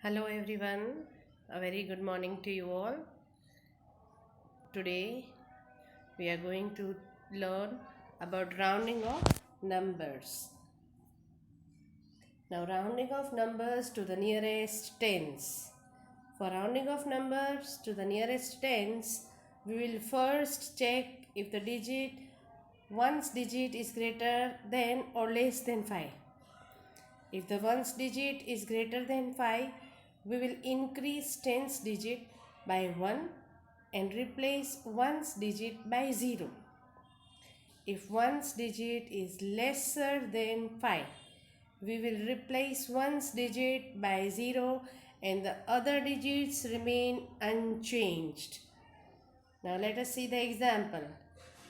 Hello everyone, a very good morning to you all. Today we are going to learn about rounding of numbers. Now, rounding of numbers to the nearest tens. For rounding of numbers to the nearest tens, we will first check if the ones digit is greater than or less than 5. If the ones digit is greater than 5, we will increase tens digit by 1 and replace ones digit by 0. If ones digit is lesser than 5, we will replace ones digit by 0 and the other digits remain unchanged. Now let us see the example.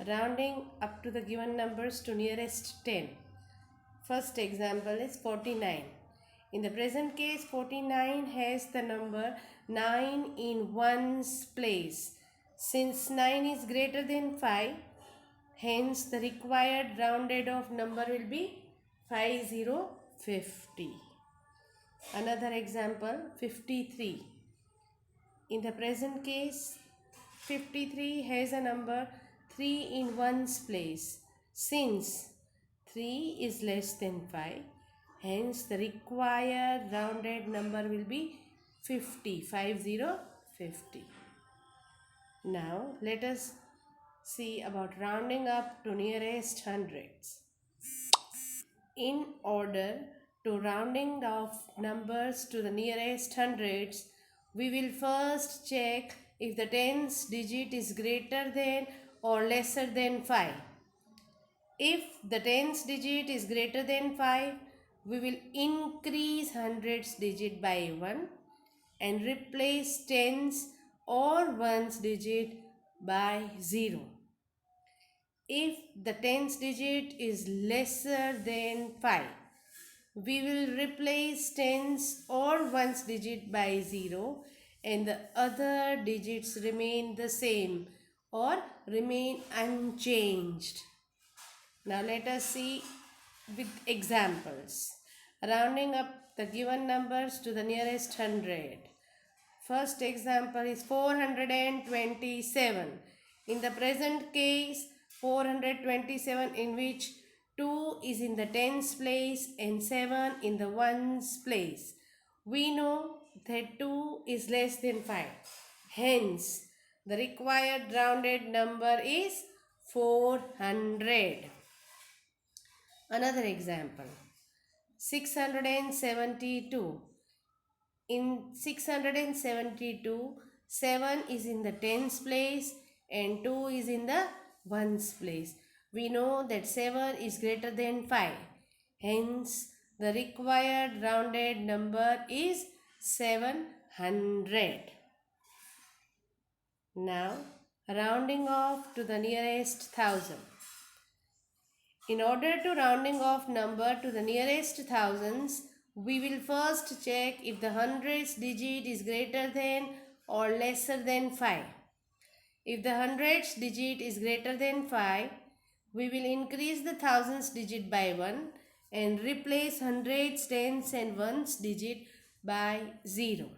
Rounding up to the given numbers to nearest 10. First example is 49. In the present case, 49 has the number 9 in ones place. Since 9 is greater than 5, hence the required rounded off number will be 5050. Another example, 53. In the present case, 53 has a number 3 in ones place. Since 3 is less than 5, hence the required rounded number will be 50, 50. Now let us see about rounding up to nearest hundreds. In order to rounding off numbers to the nearest hundreds, we will first check if the tens digit is greater than or lesser than 5. If the tens digit is greater than 5, we will increase hundreds digit by 1 and replace tens or ones digit by 0. If the tens digit is lesser than 5, we will replace tens or ones digit by 0 and the other digits remain the same or remain unchanged. Now let us see with examples. Rounding up the given numbers to the nearest 100. First example is 427. In the present case, 427 in which 2 is in the tens place and 7 in the ones place. We know that 2 is less than 5. Hence, the required rounded number is 400. Another example, 672. In 672, 7 is in the tens place and 2 is in the ones place. We know that 7 is greater than 5. Hence, the required rounded number is 700. Now, rounding off to the nearest thousand. In order to rounding off number to the nearest thousands, we will first check if the hundreds digit is greater than or lesser than 5. If the hundreds digit is greater than 5, we will increase the thousands digit by 1 and replace hundreds, tens and ones digit by 0.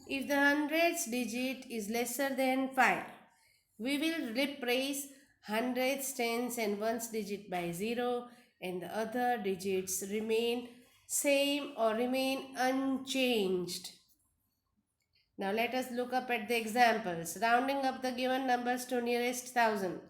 If the hundreds digit is lesser than 5, we will replace hundreds, tens and ones digit by 0 and the other digits remain same or remain unchanged. Now let us look up at the examples. Rounding up the given numbers to nearest thousand.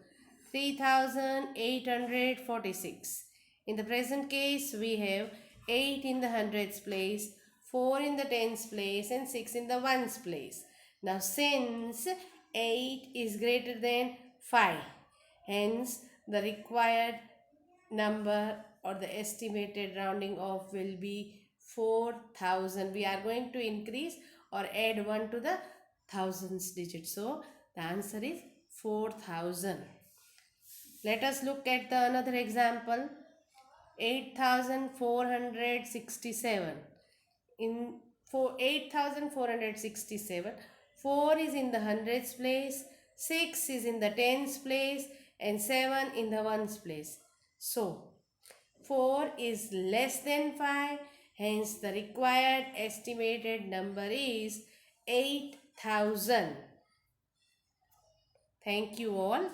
3846. In the present case, we have 8 in the hundreds place, 4 in the tens place and 6 in the ones place. Now since 8 is greater than 5, hence the required number or the estimated rounding off will be 4000. We are going to increase or add 1 to the thousands digit. So the answer is 4000. Let us look at the another example. 8467. In 8467, 4 is in the hundreds place, 6 is in the tens place and 7 in the ones place. So 4 is less than 5 Hence, the required estimated number is 8,000. Thank you all.